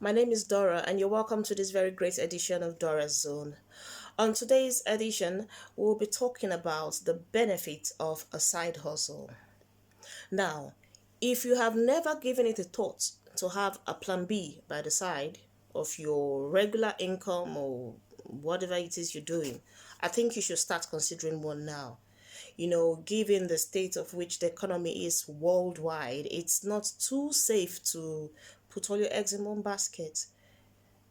My name is Dora, and you're welcome to this very great edition of Dora's Zone. On today's edition, we'll be talking about the benefits of a side hustle. Now, if you have never given it a thought to have a plan B by the side of your regular income or whatever it is you're doing, I think you should start considering one now. Given the state of which the economy is worldwide, it's not too safe to put all your eggs in one basket.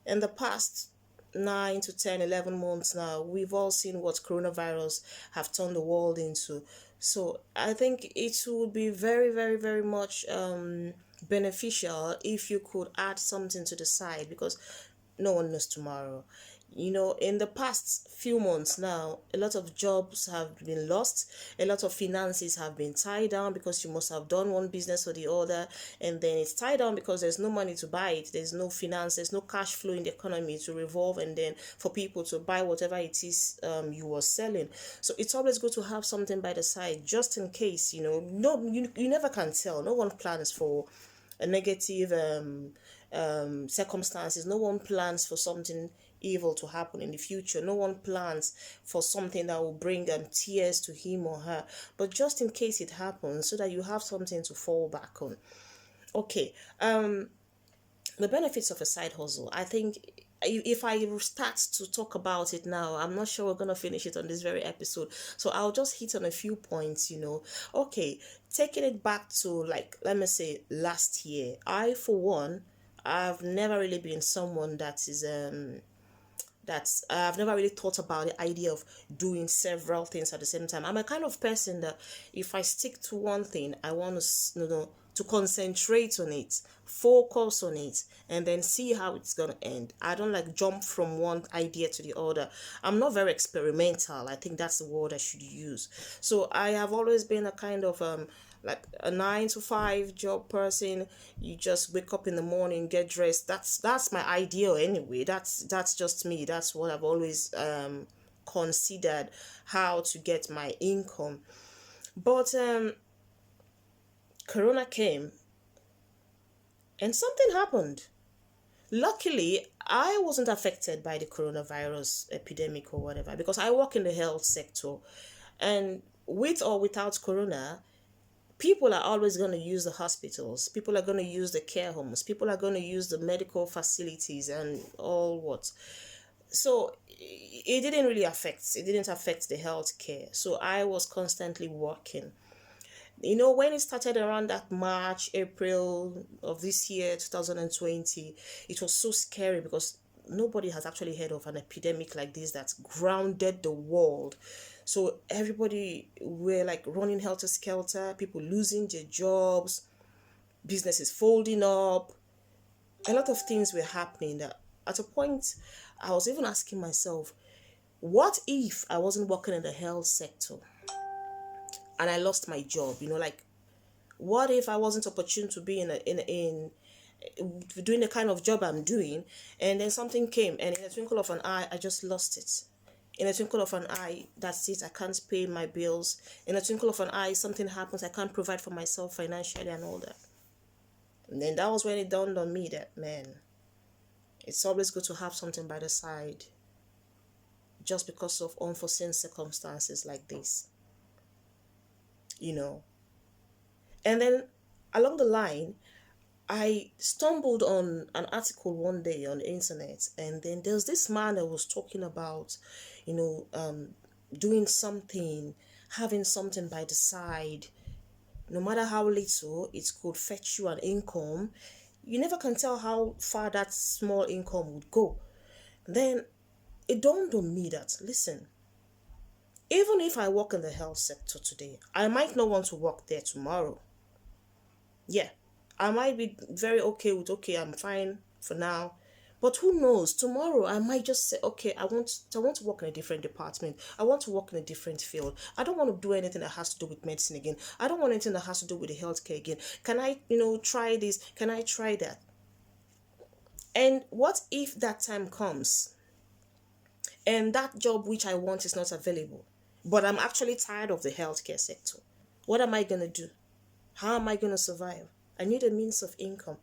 In the past 9 to 10, 11 months now, we've all seen what coronavirus have turned the world into. So I think it would be very, very, very much beneficial if you could add something to the side, because no one knows tomorrow. In the past few months now, a lot of jobs have been lost, a lot of finances have been tied down because you must have done one business or the other, and then it's tied down because there's no money to buy it, there's no finance, there's no cash flow in the economy to revolve, and then for people to buy whatever it is you were selling. So it's always good to have something by the side just in case. No, you never can tell. No one plans for a negative circumstances. No one plans for something evil to happen in the future. No one plans for something that will bring tears to him or her. But just in case it happens, so that you have something to fall back on. Okay. The benefits of a side hustle. I think if I start to talk about it now, I'm not sure we're gonna finish it on this very episode. So I'll just hit on a few points. Okay, taking it back to, like, let me say last year. I, for one, I've never really been someone that's I've never really thought about the idea of doing several things at the same time. I'm a kind of person that if I stick to one thing, I want to concentrate on it, focus on it, and then see how it's gonna end. I don't like jump from one idea to the other. I'm not very experimental. I think that's the word I should use. So I have always been a kind of like a 9 to 5 job person. You just wake up in the morning, get dressed. That's my ideal anyway. That's just me. That's what I've always considered how to get my income. But Corona came and something happened. Luckily, I wasn't affected by the coronavirus epidemic or whatever, because I work in the health sector, and with or without corona, people are always going to use the hospitals, people are going to use the care homes, people are going to use the medical facilities and all what. So it didn't affect the healthcare. So I was constantly working. When it started around that March, April of this year, 2020, it was so scary because nobody has actually heard of an epidemic like this that's grounded the world. So everybody were like running helter skelter, people losing their jobs, businesses folding up. A lot of things were happening that at a point I was even asking myself, what if I wasn't working in the health sector and I lost my job? Like, what if I wasn't opportune to be in doing the kind of job I'm doing, and then something came, and in a twinkle of an eye I just lost it. In a twinkle of an eye, that's it, I can't pay my bills. In a twinkle of an eye, something happens, I can't provide for myself financially and all that. And then that was when it dawned on me that, man, it's always good to have something by the side, just because of unforeseen circumstances like this you know and then along the line, I stumbled on an article one day on the internet, and then there's this man that was talking about, you know, doing something, having something by the side. No matter how little, it could fetch you an income. You never can tell how far that small income would go. Then it dawned on me that, listen, even if I work in the health sector today, I might not want to work there tomorrow. Yeah, I might be very okay with, okay, I'm fine for now. But who knows? Tomorrow I might just say, okay, I want to work in a different department. I want to work in a different field. I don't want to do anything that has to do with medicine again. I don't want anything that has to do with the healthcare again. Can I, try this? Can I try that? And what if that time comes and that job which I want is not available, but I'm actually tired of the healthcare sector? What am I going to do? How am I going to survive? I need a means of income.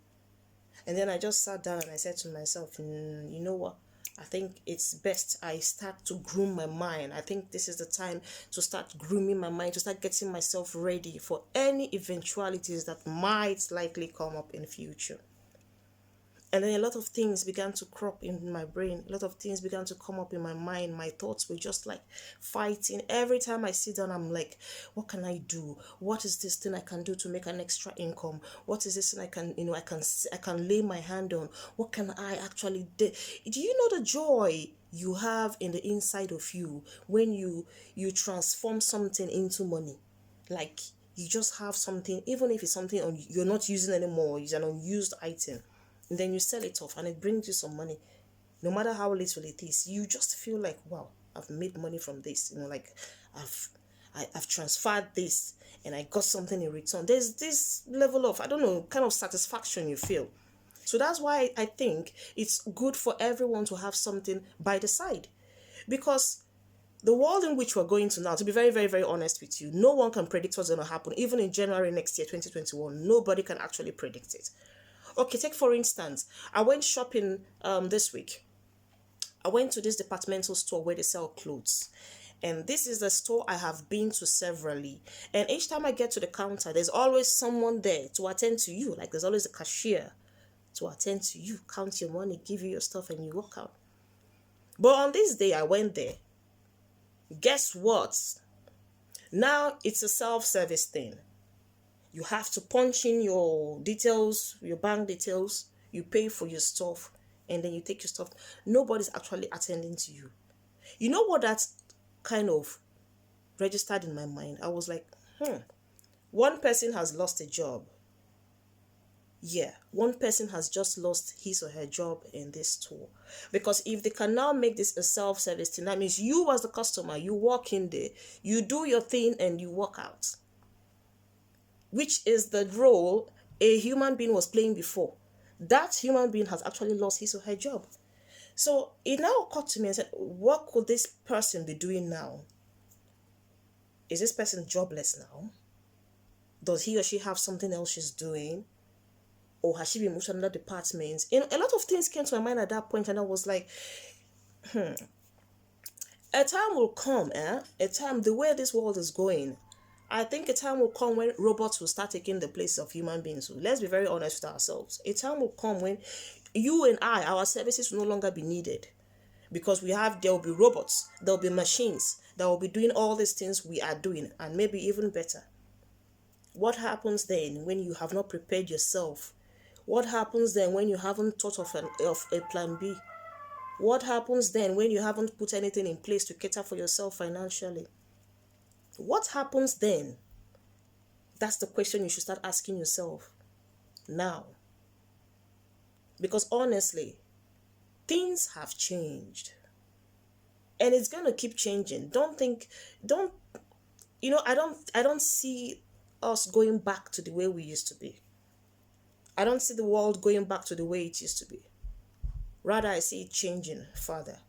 And then I just sat down and I said to myself, you know what? I think it's best I start to groom my mind. I think this is the time to start grooming my mind, to start getting myself ready for any eventualities that might likely come up in the future. And then a lot of things began to crop in my brain. A lot of things began to come up in my mind. My thoughts were just like fighting. Every time I sit down, I'm like, what can I do? What is this thing I can do to make an extra income? What is this thing I can, I can lay my hand on? What can I actually do? Do you know the joy you have in the inside of you when you transform something into money? Like, you just have something, even if it's something you're not using anymore, it's an unused item, and then you sell it off and it brings you some money. No matter how little it is, you just feel like, wow, I've made money from this, like I've transferred this and I got something in return. There's this level of, I don't know, kind of satisfaction you feel. So that's why I think it's good for everyone to have something by the side, because the world in which we're going to now, to be very, very, very honest with you, no one can predict what's going to happen. Even in January next year, 2021, nobody can actually predict it. Okay, take for instance, I went shopping this week. I went to this departmental store where they sell clothes. And this is the store I have been to severally. And each time I get to the counter, there's always someone there to attend to you. Like, there's always a cashier to attend to you, count your money, give you your stuff, and you walk out. But on this day, I went there. Guess what? Now it's a self-service thing. You have to punch in your details, your bank details, you pay for your stuff, and then you take your stuff. Nobody's actually attending to you. You know what that kind of registered in my mind? I was like, one person has lost a job. Yeah, one person has just lost his or her job in this store. Because if they can now make this a self-service thing, that means you as the customer, you walk in there, you do your thing, and you walk out. Which is the role a human being was playing before. That human being has actually lost his or her job. So it now occurred to me and said, what could this person be doing now? Is this person jobless now? Does he or she have something else she's doing? Or has she been moved to another department? A lot of things came to my mind at that point, and I was like, a time will come, a time, the way this world is going, I think a time will come when robots will start taking the place of human beings. So let's be very honest with ourselves. A time will come when you and our services will no longer be needed, because there will be robots, there will be machines that will be doing all these things we are doing, and maybe even better. What happens then when you have not prepared yourself? What happens then when you haven't thought of a plan B? What happens then when you haven't put anything in place to cater for yourself financially? What happens then? That's the question you should start asking yourself now. Because honestly, things have changed. And it's going to keep changing. I don't see us going back to the way we used to be. I don't see the world going back to the way it used to be. Rather, I see it changing further.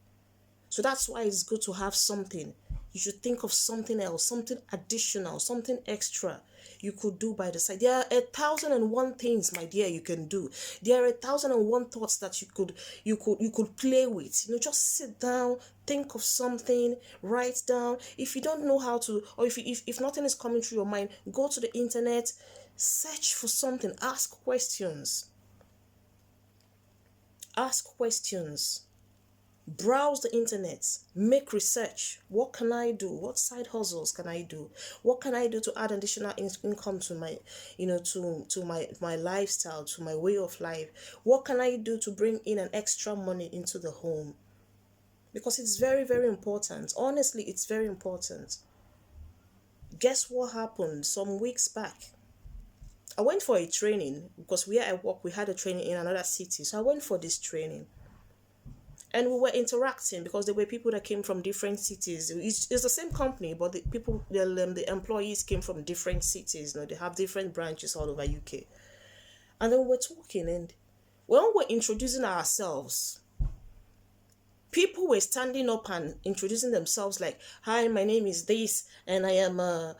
So that's why it's good to have something. You should think of something else, something additional, something extra you could do by the side. There are 1,001 things, my dear, you can do. There are 1,001 thoughts that you could play with. Just sit down, think of something, write down. If you don't know how to, or if nothing is coming through your mind, go to the internet, search for something, ask questions. Ask questions. Browse the internet, make research. What can I do? What side hustles can I do? What can I do to add additional income to my, to my lifestyle, to my way of life? What can I do to bring in an extra money into the home? Because it's very, very important. Honestly, it's very important. Guess what happened some weeks back? I went for a training, because where I work, we had a training in another city. So I went for this training. And we were interacting, because there were people that came from different cities. It's the same company, but the employees came from different cities. They have different branches all over UK. And then we were talking, and when we were introducing ourselves, People were standing up and introducing themselves like, hi, my name is this, and I am a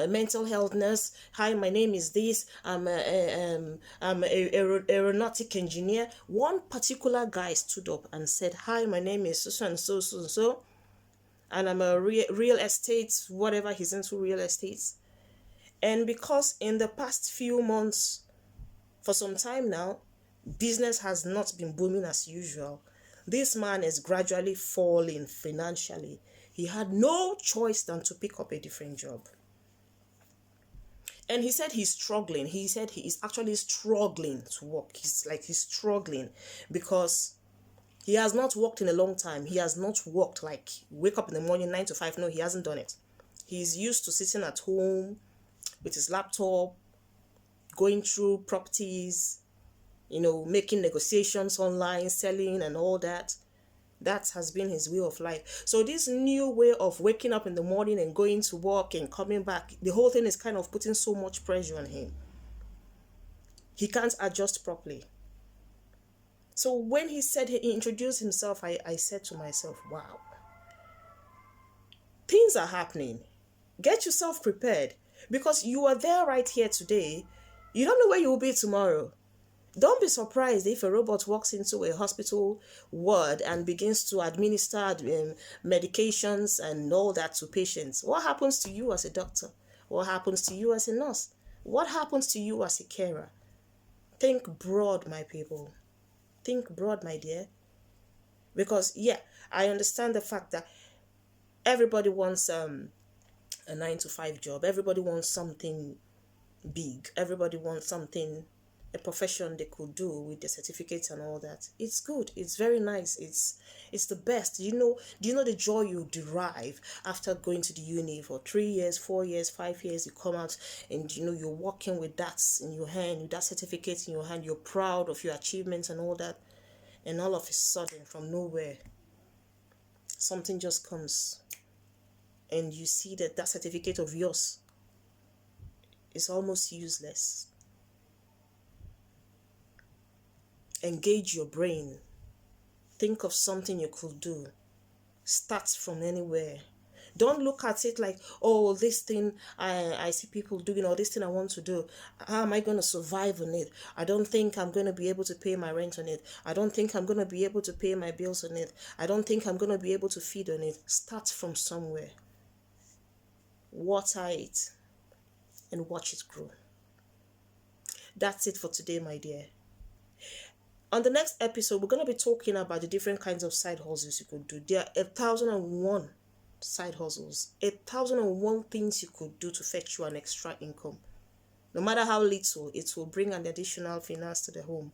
mental health nurse. Hi, my name is this, I'm a aeronautic engineer. One particular guy stood up and said, hi, my name is so and so, so and so, and I'm a real estate, whatever, he's into real estate. And because in the past few months, for some time now, business has not been booming as usual. This man is gradually falling financially. He had no choice than to pick up a different job. And he said he's struggling. He said he is actually struggling to work. He's struggling because he has not worked in a long time. He has not worked like wake up in the morning 9 to 5. No, he hasn't done it. He's used to sitting at home with his laptop, going through properties, making negotiations online, selling and all that. That has been his way of life. So this new way of waking up in the morning and going to work and coming back, the whole thing is kind of putting so much pressure on him. He can't adjust properly. So when he introduced himself, I said to myself, wow, things are happening. Get yourself prepared, because you are there right here today. You don't know where you will be tomorrow. Don't be surprised if a robot walks into a hospital ward and begins to administer medications and all that to patients. What happens to you as a doctor? What happens to you as a nurse? What happens to you as a carer? Think broad, my people. Think broad, my dear. Because, yeah, I understand the fact that everybody wants a 9 to 5 job. Everybody wants something big. Everybody wants something, a profession they could do with the certificates and all that. It's good. It's very nice. It's the best. Do you know the joy you derive after going to the uni for 3 years, 4 years, 5 years? You come out and you're working with that in your hand, with that certificate in your hand. You're proud of your achievements and all that. And all of a sudden, from nowhere, something just comes and you see that certificate of yours is almost useless. Engage your brain. Think of something you could do. Start from anywhere. Don't look at it like, oh, this thing I see people doing, or this thing I want to do. How am I going to survive on it? I don't think I'm going to be able to pay my rent on it. I don't think I'm going to be able to pay my bills on it. I don't think I'm going to be able to feed on it. Start from somewhere. Water it and watch it grow. That's it for today, my dear. On the next episode, we're going to be talking about the different kinds of side hustles you could do. There are 1,001 side hustles, 1,001 things you could do to fetch you an extra income. No matter how little, it will bring an additional finance to the home.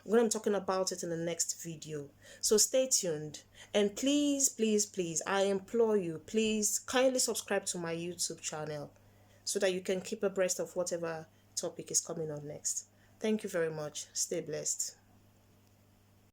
I'm going to be talking about it in the next video. So stay tuned. And please, please, please, I implore you, please kindly subscribe to my YouTube channel so that you can keep abreast of whatever topic is coming on next. Thank you very much. Stay blessed.